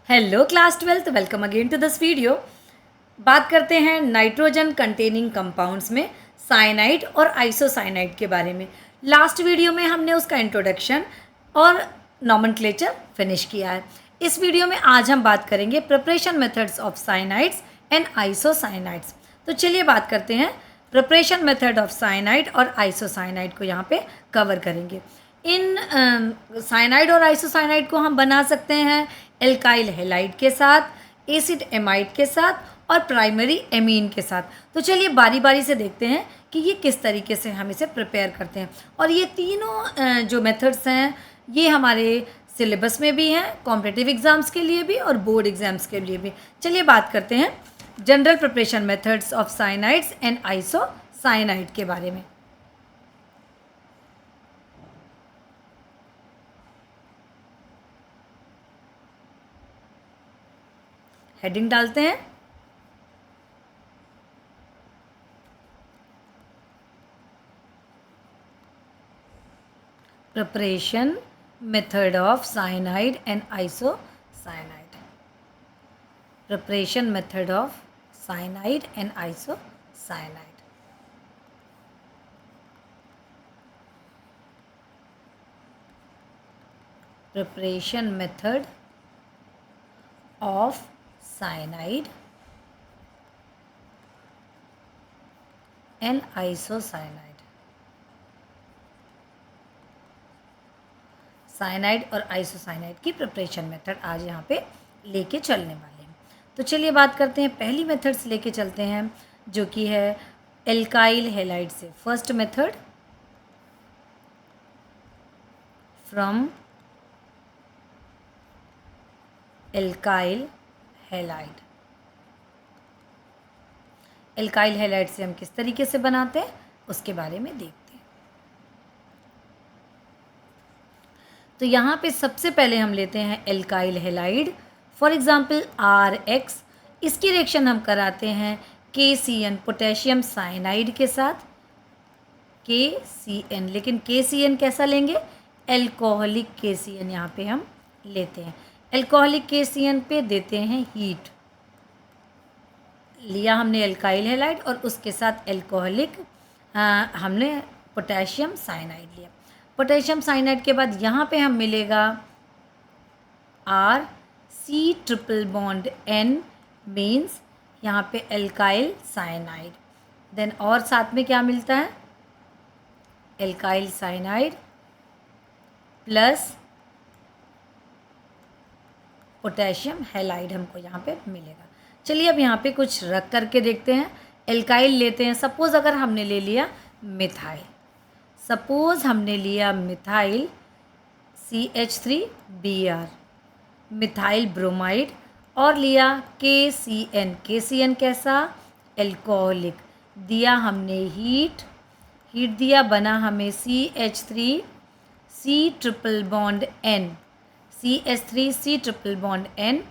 Hello class 12th, welcome again to this video. बात करते हैं नाइट्रोजन कंटेनिंग कंपाउंड्स में साइनाइड और आइसोसाइनाइड के बारे में। लास्ट वीडियो में हमने उसका इंट्रोडक्शन और नॉमेनक्लेचर फिनिश किया है। इस वीडियो में आज हम बात करेंगे preparation methods of cyanides and isocyanides. तो चलिए बात करते हैं प्रिपरेशन मेथड ऑफ साइनाइड और आइसोसाइनाइड को यहाँ पे कवर करेंगे। इन साइनाइड और आइसोसाइनाइड को हम बना सकते हैं एल्काइल हैलाइड के साथ, एसिड एमाइड के साथ और प्राइमरी एमीन के साथ। तो चलिए बारी बारी से देखते हैं कि ये किस तरीके से हम इसे प्रिपेयर करते हैं। और ये तीनों जो मेथड्स हैं ये हमारे सिलेबस में भी हैं, कॉम्पिटिटिव एग्जाम्स के लिए भी और बोर्ड एग्जाम्स के लिए भी। चलिए बात करते हैं general preparation methods of cyanides and isocyanide के बारे में। हेडिंग डालते हैं। Preparation method of cyanide and isocyanide. Preparation method of cyanide and isocyanide. Preparation method of cyanide and isocyanide. Cyanide और आइसोसाइनाइड की प्रिपरेशन मेथड आज यहाँ पे लेके चलने वाले हैं। तो चलिए बात करते हैं, पहली मेथड से लेके चलते हैं जो कि है एल्काइल हैलाइड से। First method from alkyl halide. Alkyl halide से हम किस तरीके से बनाते हैं उसके बारे में देखते हैं। तो यहाँ पे सबसे पहले हम लेते हैं alkyl halide, for example RX। इसकी रिएक्शन हम कराते हैं KCN पोटेशियम साइनाइड के साथ, KCN। लेकिन KCN कैसा लेंगे? एल्कोहलिक KCN यहाँ पे हम लेते हैं। एल्कोहलिक KCN पे देते हैं हीट। लिया हमने एल्काइल हैलाइड और उसके साथ एल्कोहलिक हमने पोटेशियम साइनाइड लिया। पोटेशियम साइनाइड के बाद यहाँ पे हम मिलेगा C triple bond N, means यहाँ पे एल्काइल साइनाइड। देन और साथ में क्या मिलता है? Alkyl cyanide plus potassium halide हमको यहाँ पे मिलेगा। चलिए अब यहाँ पे कुछ रख करके देखते हैं। एल्काइल लेते हैं, सपोज़ अगर हमने ले लिया मिथाइल, सपोज़ हमने लिया मिथाइल CH3Br, मिथाइल ब्रोमाइड, और लिया KCN कैसा? एल्कोहलिक। दिया हमने हीट दिया, बना हमें CH3C triple bond N, CH3C triple bond N।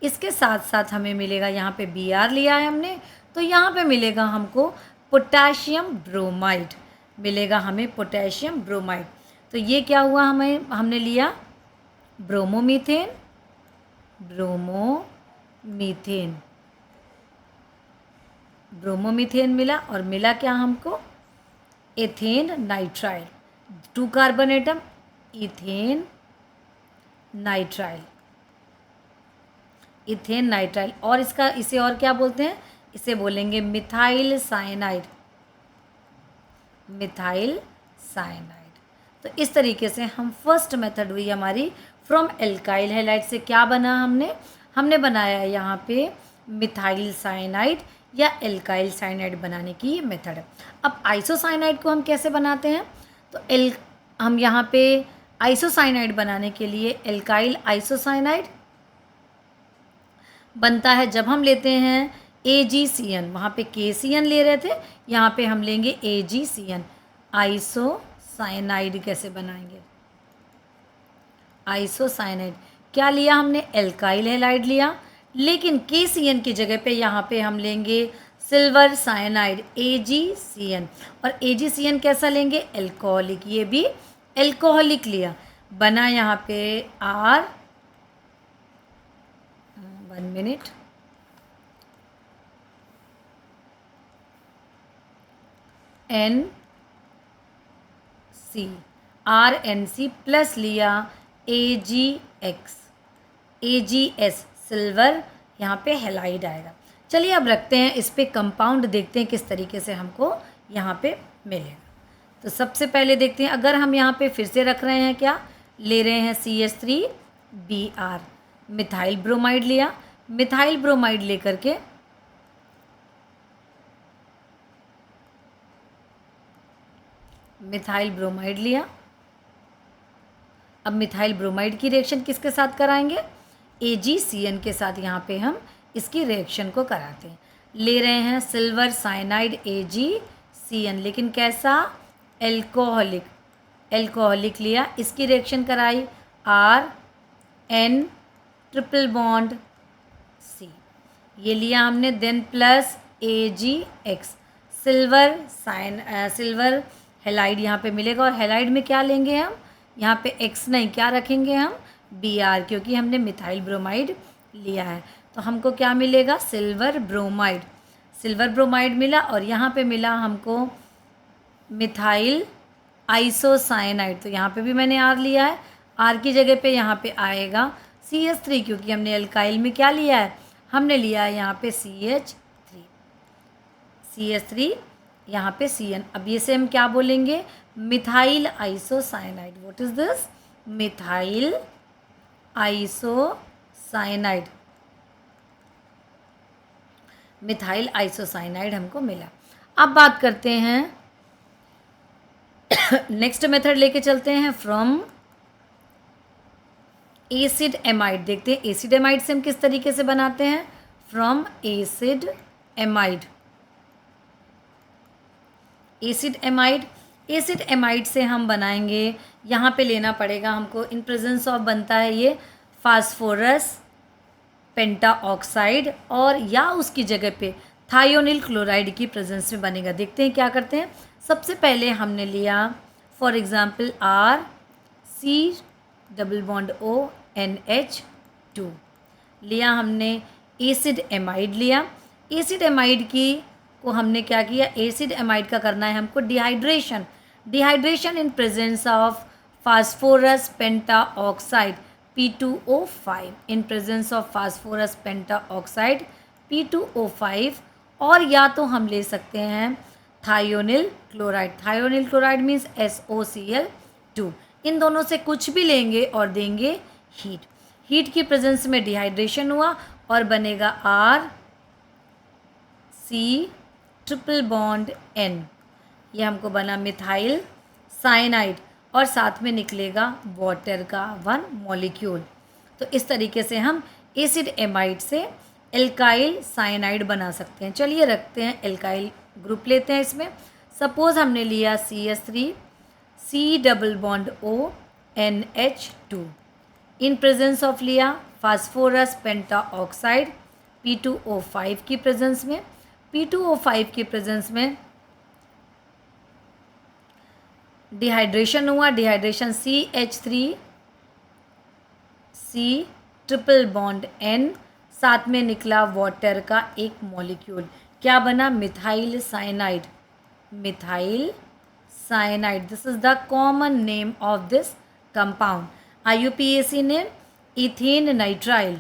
इसके साथ साथ हमें मिलेगा, यहाँ पे Br लिया है हमने, तो यहाँ पे मिलेगा हमको पोटेशियम ब्रोमाइड, मिलेगा हमें पोटेशियम ब्रोमाइड। तो ये क्या हुआ? हमने लिया ब्रोमोमीथेन मिला, और मिला क्या हमको? Ethane nitrile, 2 carbon atom, ethane nitrile, और इसे और क्या बोलते हैं? इसे बोलेंगे मिथाइल साइनाइड। तो इस तरीके से हम फर्स्ट मेथड हुई हमारी फ्रॉम एल्काइल हैलाइड से। क्या बना हमने बनाया यहाँ पे मिथाइल साइनाइड या एल्काइल साइनाइड बनाने की मेथड है। अब आइसोसाइनाइड को हम कैसे बनाते हैं? तो हम यहाँ पे आइसोसाइनाइड बनाने के लिए एल्काइल आइसोसाइनाइड बनता है जब हम लेते हैं AgCN। वहाँ पे KCN ले रहे थे, यहाँ पे हम लेंगे AgCN। आइसोसाइनाइड कैसे बनाएंगे? आइसोसाइनाइड क्या लिया हमने? एल्काइल हैलाइड लिया, लेकिन KCN की जगह पे यहाँ पे हम लेंगे सिल्वर साइनाइड AgCN। और AgCN कैसा लेंगे? एल्कोहलिक। ये भी एल्कोहलिक लिया, बना यहाँ पे 1 मिनट। NC RNC प्लस लिया AgS सिल्वर, यहाँ पे हैलाइड आएगा। चलिए अब रखते हैं इस पे कंपाउंड, देखते हैं किस तरीके से हमको यहाँ पे मिलेगा। तो सबसे पहले देखते हैं, अगर हम यहाँ पे फिर से रख रहे हैं, क्या ले रहे हैं, CH3Br, मिथाइल ब्रोमाइड लिया। मिथाइल ब्रोमाइड लेकर के मिथाइल ब्रोमाइड लिया। अब मिथाइल ब्रोमाइड की रिएक्शन किसके साथ कराएंगे, AgCN के साथ यहाँ पे हम इसकी रिएक्शन को कराते हैं। ले रहे हैं सिल्वर साइनाइड AgCN, लेकिन कैसा, एल्कोहलिक लिया। इसकी रिएक्शन कराई RN ट्रिपल बॉन्ड C, ये लिया हमने। Then plus AgX, silver halide यहाँ पे मिलेगा। और हैलाइड में क्या लेंगे हम, यहाँ पे X नहीं, क्या रखेंगे हम, Br, क्योंकि हमने मिथाइल ब्रोमाइड लिया है। तो हमको क्या मिलेगा, सिल्वर ब्रोमाइड मिला। और यहाँ पे मिला हमको मिथाइल आइसोसाइनाइड, तो यहाँ पे भी मैंने R लिया है। R की जगह पे यहाँ पे आएगा CH3, क्योंकि हमने एल्काइल में क्या लिया है, हमने लिया है यहाँ पे CH3, यहाँ पे CN। अब ये से हम क्या बोलेंगे, methyl isocyanide. What is this, methyl isocyanide हमको मिला। अब बात करते हैं नेक्स्ट मेथड लेके चलते हैं, फ्रॉम एसिड एमाइड। देखते हैं एसिड एमाइड से हम किस तरीके से बनाते हैं, फ्रॉम एसिड एमाइड से हम बनाएंगे। यहाँ पे लेना पड़ेगा हमको, इन प्रेजेंस ऑफ बनता है ये फास्फोरस पेंटाऑक्साइड, और या उसकी जगह पे थायोनिल क्लोराइड की प्रेजेंस में बनेगा। देखते हैं क्या करते हैं। सबसे पहले हमने लिया फॉर एग्जांपल RC≡ONH2 लिया हमने। एसिड एमाइड लिया। एसिड एमाइड की को हमने क्या किया, एसिड एमाइड का करना है हमको dehydration in presence of phosphorus pentoxide P2O5, in presence of phosphorus pentoxide P2O5। और या तो हम ले सकते हैं थायोनिल क्लोराइड मीन्स SOCl2। इन दोनों से कुछ भी लेंगे और देंगे हीट की प्रेजेंस में डिहाइड्रेशन हुआ और बनेगा RC≡N, ये हमको बना मिथाइल साइनाइड, और साथ में निकलेगा वाटर का 1 मॉलिक्यूल। तो इस तरीके से हम एसिड एमाइड से एल्काइल साइनाइड बना सकते हैं। चलिए रखते हैं, एल्काइल ग्रुप लेते हैं इसमें। सपोज हमने लिया CH3 C≡ONH2, in presence of लिया फास्फोरस पेंटाऑक्साइड P2O5 की प्रेजेंस में। P2O5 की प्रेजेंस में डिहाइड्रेशन हुआ, डिहाइड्रेशन CH3C≡N, साथ में निकला वाटर का एक मॉलिक्यूल, क्या बना, methyl cyanide. This is the common name of this compound. IUPAC name ethane nitrile.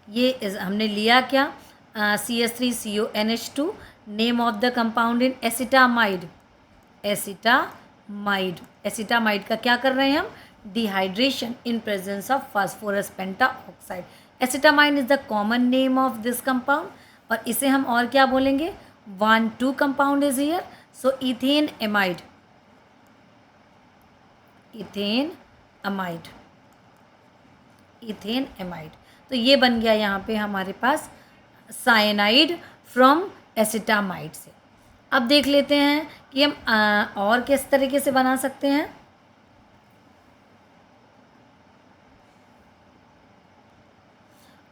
ये हमने लिया क्या, CH3CONH2, name of the compound in acetamide का क्या कर रहे हैं हम, dehydration in presence of phosphorus pentoxide. Acetamide is the common name of this compound, और इसे हम और क्या बोलेंगे, 1,2 compound is here, so ethane amide. तो ये बन गया यहाँ पे हमारे पास साइनाइड फ्रॉम एसिटामाइड से। अब देख लेते हैं कि हम और किस तरीके से बना सकते हैं।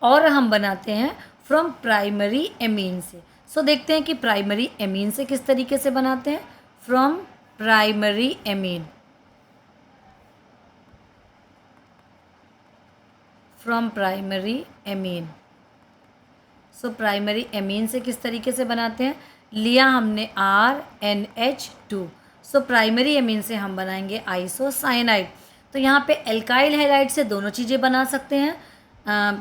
और हम बनाते हैं फ्रॉम प्राइमरी एमीन से। सो देखते हैं कि प्राइमरी एमीन से किस तरीके से बनाते हैं। From primary amine, from primary amine. So primary amine से किस तरीके से बनाते हैं, लिया हमने RNH2। सो प्राइमरी एमीन से हम बनाएंगे आइसोसाइनाइड। तो यहाँ पे एल्काइल हैलाइड से दोनों चीज़ें बना सकते हैं,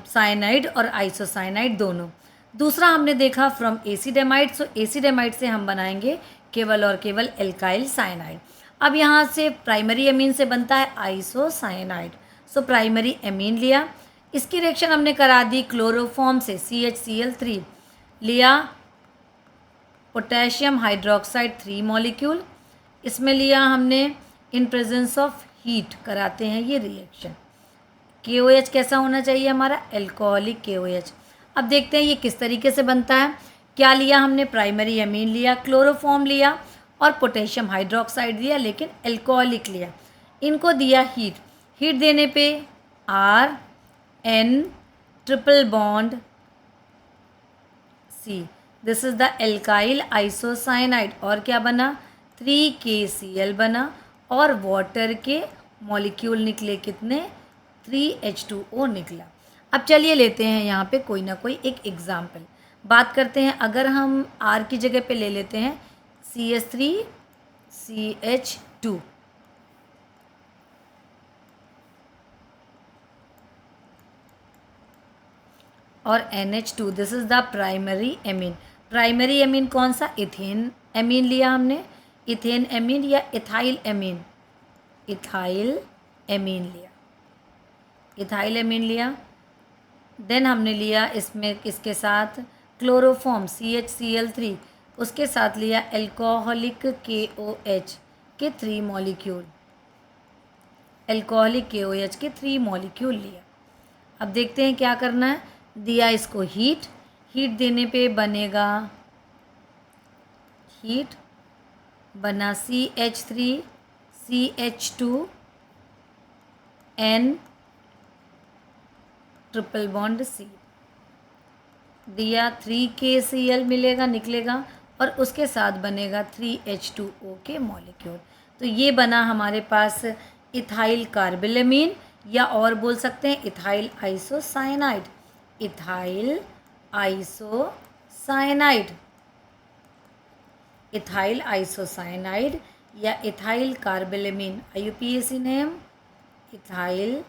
साइनाइड और आइसोसाइनाइड दोनों। दूसरा हमने देखा फ्रॉम एसिडेमाइड। सो एसिडेमाइड से हम बनाएंगे केवल और केवल एल्काइल साइनाइड। अब यहाँ से प्राइमरी एमीन से बनता है आइसोसाइनाइड। सो प्राइमरी एमीन लिया, इसकी रिएक्शन हमने करा दी क्लोरोफॉर्म से, CHCl3 लिया, पोटेशियम हाइड्रोक्साइड 3 मॉलिक्यूल, इसमें लिया हमने इन प्रेजेंस ऑफ हीट कराते हैं ये रिएक्शन। KOH कैसा होना चाहिए हमारा, एल्कोहलिक KOH। अब देखते हैं ये किस तरीके से बनता है। क्या लिया हमने, प्राइमरी एमीन लिया, क्लोरोफॉर्म लिया और पोटेशियम हाइड्रोक्साइड दिया, लेकिन एल्कोहलिक लिया। इनको दिया हीट, हीट देने पे RN triple bond C, this is the alkyl isocyanide. और क्या बना, 3KCl बना और वाटर के मॉलिक्यूल निकले कितने, 3H2O निकला। अब चलिए लेते हैं यहाँ पे कोई ना कोई एक एग्जाम्पल, बात करते हैं। अगर हम R की जगह पे ले लेते हैं CH3CH2, और NH2, this is the primary amine. Primary amine कौन सा, इथेन एमीन लिया हमने, इथेन एमीन या इथाइल एमीन, इथाइल एमीन लिया, इथाइल एमीन लिया। देन हमने लिया इसमें इसके साथ क्लोरोफॉर्म CHCl3, उसके साथ लिया एल्कोहलिक KOH के 3 मॉलिक्यूल, एल्कोहलिक KOH के 3 मॉलिक्यूल लिया। अब देखते हैं क्या करना है, दिया इसको हीट, हीट देने पे बनेगा, हीट बना CH3CH2N ट्रिपल बॉन्ड C, दिया 3KCl मिलेगा, निकलेगा और उसके साथ बनेगा 3H2O के मॉलिक्यूल। तो ये बना हमारे पास इथाइल कार्बिलेमीन, या और बोल सकते हैं ethyl isocyanide, ethyl isocyanide, ethyl isocyanide या ethyl carbylamine, IUPAC name ethyl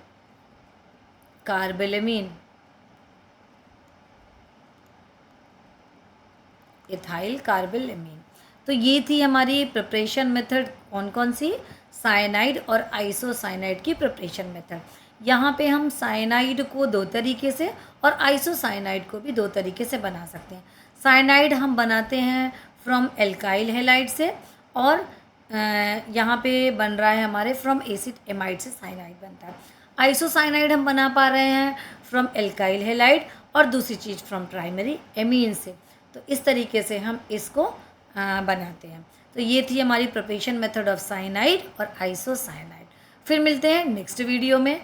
carbylamine, ethyl carbylamine. तो ये थी हमारी प्रिपरेशन मेथड, कौन कौन सी, साइनाइड और आइसोसाइनाइड की प्रिपरेशन मेथड। यहाँ पे हम साइनाइड को 2 तरीके से और आइसोसाइनाइड को भी 2 तरीके से बना सकते हैं। साइनाइड हम बनाते हैं फ्रॉम एल्काइल हैलाइड से, और यहाँ पे बन रहा है हमारे फ्रॉम एसिड एमाइड से साइनाइड बनता है। आइसोसाइनाइड हम बना पा रहे हैं फ्रॉम एल्काइल हैलाइड और दूसरी चीज़ फ्रॉम प्राइमरी एमीन से। तो इस तरीके से हम इसको बनाते हैं। तो ये थी हमारी प्रिपरेशन मेथड ऑफ साइनाइड और आइसोसाइनाइड। फिर मिलते हैं नेक्स्ट वीडियो में।